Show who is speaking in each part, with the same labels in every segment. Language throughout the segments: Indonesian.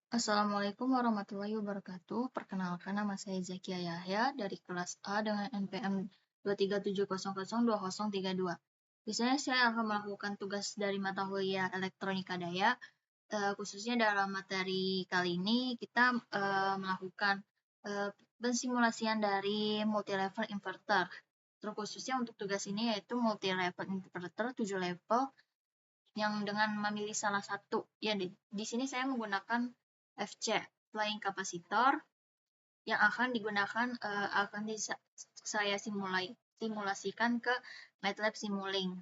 Speaker 1: Assalamualaikum warahmatullahi wabarakatuh. Perkenalkan, nama saya Zakia Yahya dari kelas A dengan NPM 237002032. Di sini saya akan melakukan tugas dari mata kuliah Elektronika Daya. Khususnya dalam materi kali ini kita melakukan pensimulasian dari multi-level inverter. Terkhususnya untuk tugas ini yaitu multi-level inverter 7 level yang dengan memilih salah satu. Ya, di sini saya menggunakan FC, flying capacitor, yang akan digunakan saya simulasikan ke MATLAB Simulink.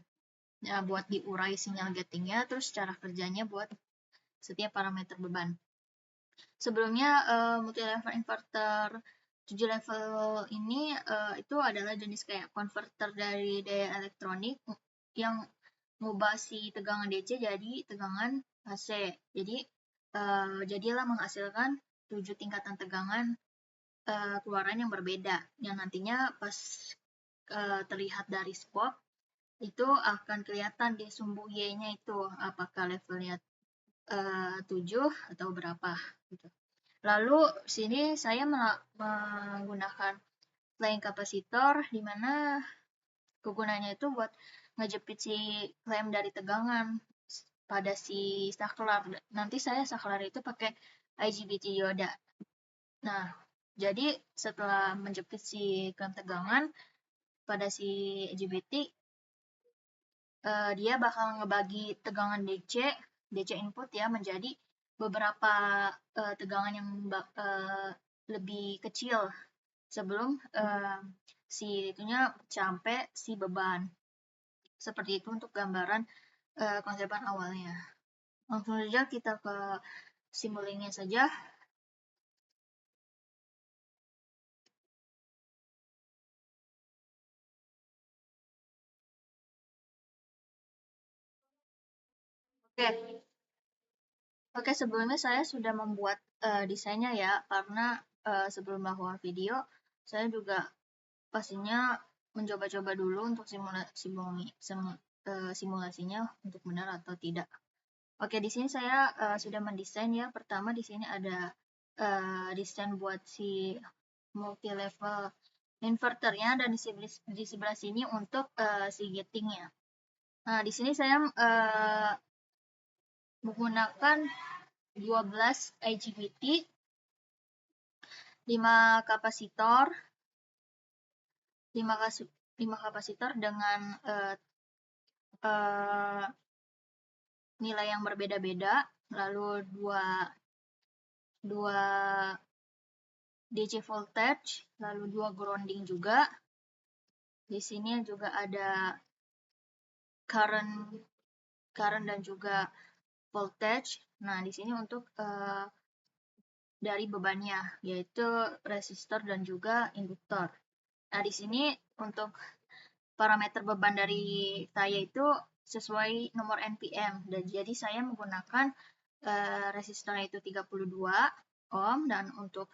Speaker 1: Ya, buat diurai sinyal gatingnya, terus cara kerjanya buat setiap parameter beban. Sebelumnya multi level inverter 7 level ini itu adalah jenis kayak konverter dari daya elektronik yang ngubah si tegangan DC jadi tegangan AC. Jadi jadilah menghasilkan 7 tingkatan tegangan keluaran yang berbeda, yang nantinya pas terlihat dari spot itu akan kelihatan di sumbu Y-nya itu apakah levelnya 7 atau berapa gitu. Lalu sini saya menggunakan flying capacitor di mana kegunaannya itu buat ngejepit si klem dari tegangan pada si saklar. Nanti saya saklar itu pakai IGBT dioda. Nah, jadi setelah menjepit si klem tegangan pada si IGBT, dia bakal ngebagi tegangan DC input ya menjadi beberapa tegangan yang lebih kecil sebelum si itunya sampai si beban. Seperti itu untuk gambaran konsepan awalnya. Langsung saja kita ke simulingnya saja. Oke, sebelumnya saya sudah membuat desainnya ya, karena sebelum melakukan video, saya juga pastinya mencoba-coba dulu untuk simulasinya untuk benar atau tidak. Oke, di sini saya sudah mendesain ya. Pertama di sini ada desain buat si multi level inverternya dan di sebelah sini untuk si gatingnya. Nah, di sini saya menggunakan 12 IGBT, 5 kapasitor, 5 kapasitor dengan nilai yang berbeda-beda, lalu 2 DC voltage, lalu 2 grounding juga. Di sini juga ada current dan juga voltage. Nah, di sini untuk dari bebannya, yaitu resistor dan juga induktor. Nah, di sini untuk parameter beban dari saya itu sesuai nomor NPM. Dan jadi saya menggunakan resistornya itu 32 ohm dan untuk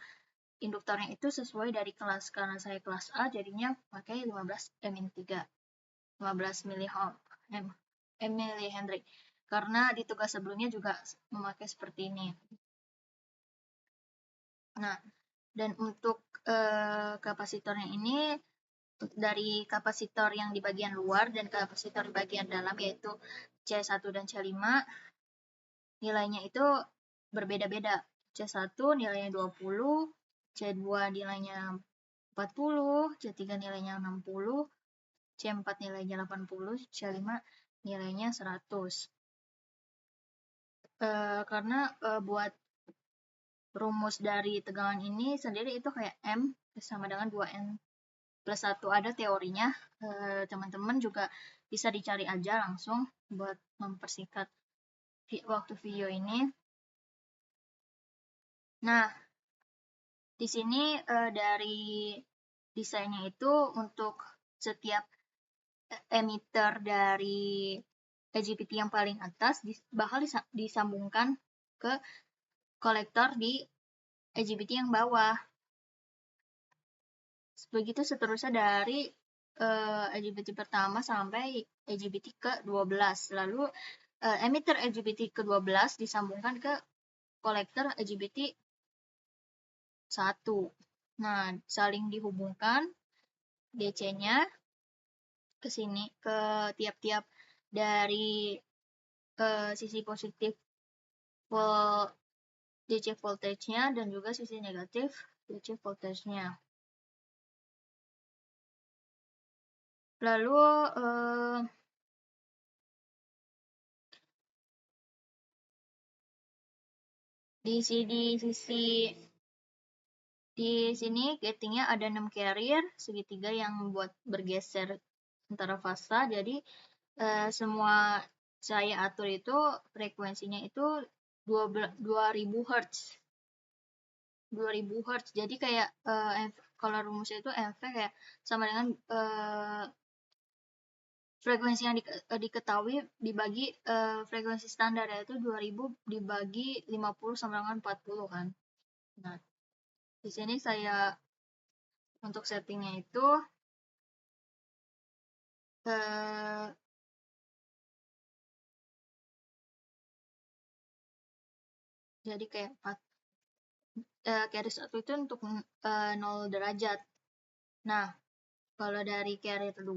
Speaker 1: induktornya itu sesuai dari kelas. Karena saya kelas A jadinya pakai 15 mH, 15 mH. Karena di tugas sebelumnya juga memakai seperti ini. Nah, dan untuk kapasitornya ini dari kapasitor yang di bagian luar dan kapasitor di bagian dalam yaitu C1 dan C5 nilainya itu berbeda-beda. C1 nilainya 20, C2 nilainya 40, C3 nilainya 60, C4 nilainya 80, C5 nilainya 100. Karena buat rumus dari tegangan ini sendiri itu kayak M sama dengan 2N plus 1 ada teorinya. Teman-teman juga bisa dicari aja langsung buat mempersingkat waktu video ini. Nah, di sini dari desainnya itu untuk setiap emitter dari IGBT yang paling atas bakal disambungkan ke kolektor di IGBT yang bawah. Begitu seterusnya dari IGBT pertama sampai IGBT ke-12. Lalu emitter IGBT ke-12 disambungkan ke kolektor IGBT 1. Nah, saling dihubungkan DC-nya ke sini, ke tiap-tiap dari sisi positif DC voltage-nya dan juga sisi negatif DC voltage-nya. Lalu di sini gatingnya ada 6 carrier segitiga yang membuat bergeser antara fasa. Jadi semua saya atur itu frekuensinya itu 2000 Hz. 2000 Hz. Jadi kayak kalau rumusnya itu MV kayak sama dengan frekuensi yang diketahui dibagi frekuensi standar, yaitu 2000 dibagi 50 sama dengan 40 kan. Nah, di sini saya untuk settingnya itu jadi kayak carry 1 itu untuk 0 derajat. Nah, kalau dari carry 2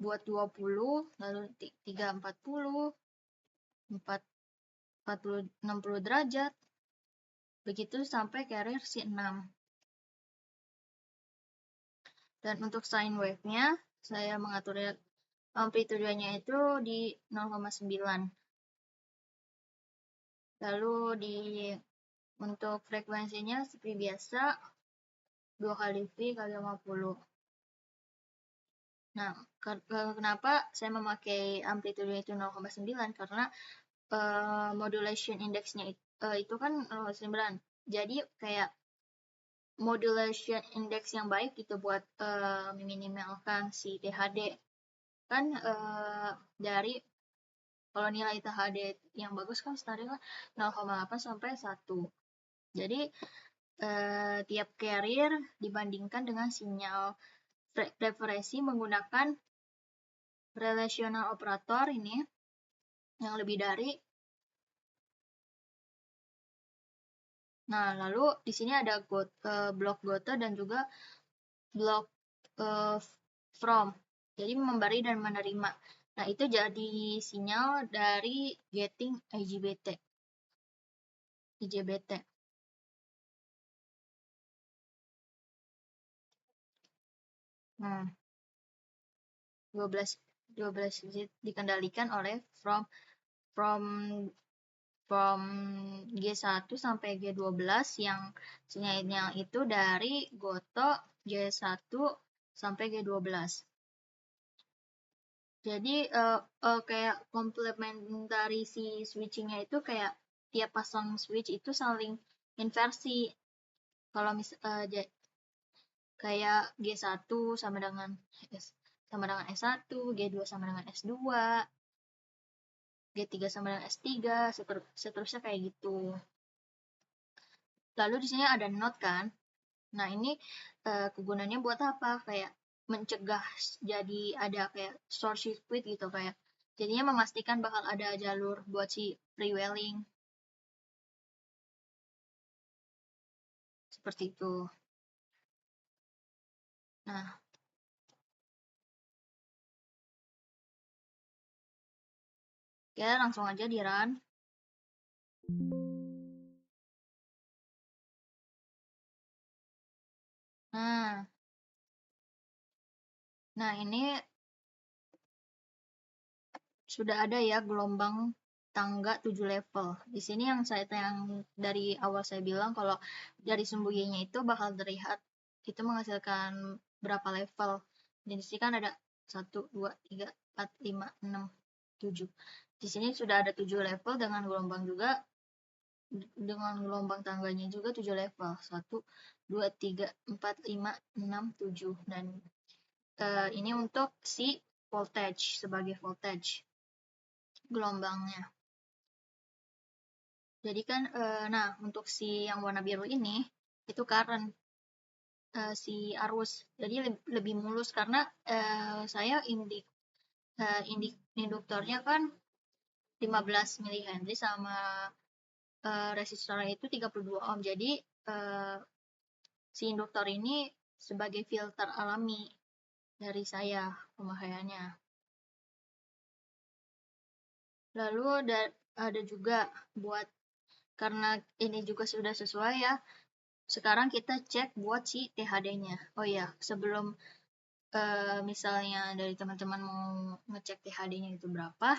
Speaker 1: buat 20, lalu 3 40, 4 40 60 derajat. Begitu sampai carrier si 6. Dan untuk sine wave-nya saya mengatur amplitudenya itu di 0,9. Lalu untuk frekuensinya seperti biasa 2 kali V kali 50. Nah, kenapa saya memakai amplitude itu 0,9? Karena modulation index-nya itu kan 0,9. Jadi kayak modulation index yang baik itu buat meminimalkan si THD. Kan dari kalau nilai THD yang bagus kan standarnya 0,8 sampai 1. Jadi tiap carrier dibandingkan dengan sinyal referensi menggunakan relational operator ini yang lebih dari. Nah, lalu di sini ada blok goto dan juga blok from. Jadi memberi dan menerima. Nah, itu jadi sinyal dari getting IGBT. Nah, 12 digit dikendalikan oleh from G1 sampai G12 yang sinyalnya itu dari goto G1 sampai G12. Jadi kayak komplementari si switchingnya itu kayak tiap pasang switch itu saling inversi. Kalau kayak G1 sama dengan S1, G2 sama dengan S2, G3 sama dengan S3, seterusnya kayak gitu. Lalu di sini ada not kan. Nah, ini kegunaannya buat apa? Kayak mencegah jadi ada kayak short circuit gitu, kayak jadinya memastikan bakal ada jalur buat si freewheeling. Seperti itu. Nah, ya langsung aja di run. Nah ini sudah ada ya gelombang tangga 7 level. Di sini yang dari awal saya bilang kalau dari sumbu Y-nya itu bakal terlihat itu menghasilkan berapa level. Di sini kan ada 1, 2, 3, 4, 5, 6, 7. Di sini sudah ada 7 level dengan gelombang tangganya juga 7 level. 1, 2, 3, 4, 5, 6, 7. Dan ini untuk si voltage, sebagai voltage gelombangnya. Jadi kan, nah untuk si yang warna biru ini, itu current, si arus. Jadi lebih mulus karena saya induktornya kan 15 mH sama resistornya itu 32 ohm. Jadi si induktor ini sebagai filter alami dari saya pemakaiannya. Lalu ada juga buat, karena ini juga sudah sesuai ya, sekarang kita cek buat si THD-nya. Oh iya, sebelum misalnya dari teman-teman mau ngecek THD-nya itu berapa,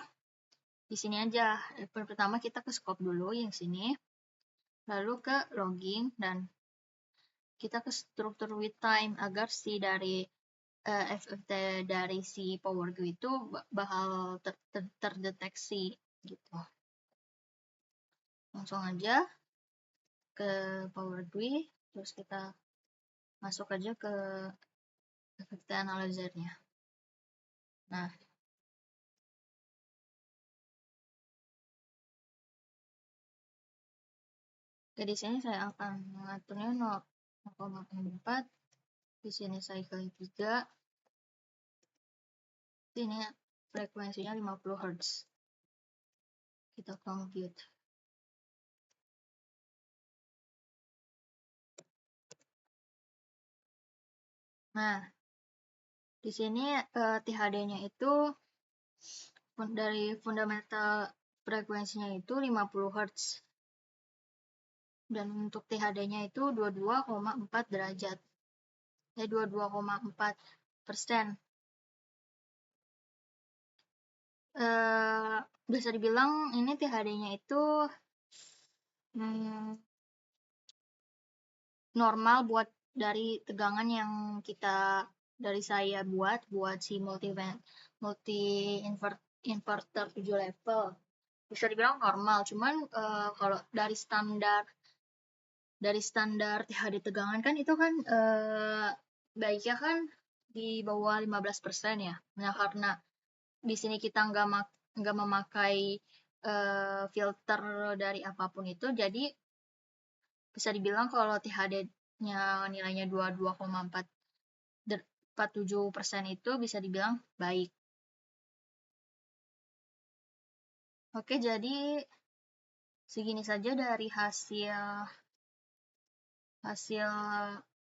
Speaker 1: di sini aja. Pertama kita ke scope dulu yang sini, lalu ke logging, dan kita ke struktur with time agar si dari FFT dari si power glue itu bakal terdeteksi gitu. Langsung aja ke power glue, terus kita masuk aja ke FFT analyzer-nya. Nah, di sini saya akan mengaturnya 0,4, di sini cycle 3, ini frekuensinya 50 Hz. Kita compute. Nah, di sini THD-nya itu dari fundamental frekuensinya itu 50 Hz. Dan untuk THD-nya itu 22,4 derajat. 22,4%. Bisa dibilang ini THD-nya itu normal buat dari tegangan yang dari saya buat si multi inverter 7 level. Bisa dibilang normal, cuman kalau dari standar THD tegangan kan itu kan baiknya kan di bawah 15% ya. Nah, karena di sini kita nggak memakai filter dari apapun itu, jadi bisa dibilang kalau THD-nya nilainya 22,47% itu bisa dibilang baik. Oke, jadi segini saja dari hasil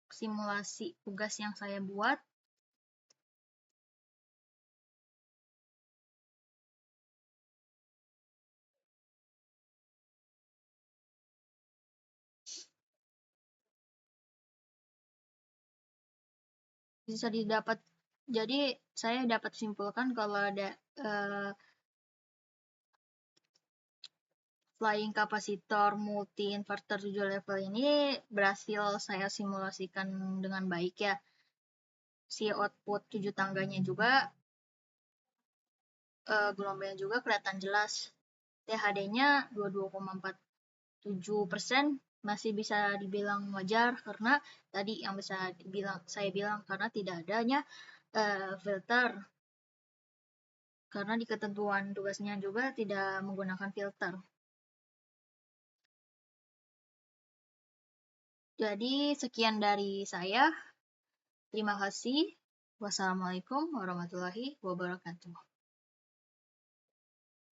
Speaker 1: simulasi tugas yang saya buat. Bisa didapat, jadi saya dapat simpulkan kalau ada flying capacitor multi inverter 7 level ini berhasil saya simulasikan dengan baik ya. Si output 7 tangganya juga gelombangnya juga kelihatan jelas. THD-nya 22,47% masih bisa dibilang wajar karena tadi yang saya bilang karena tidak adanya filter. Karena di ketentuan tugasnya juga tidak menggunakan filter. Jadi sekian dari saya. Terima kasih. Wassalamualaikum warahmatullahi wabarakatuh.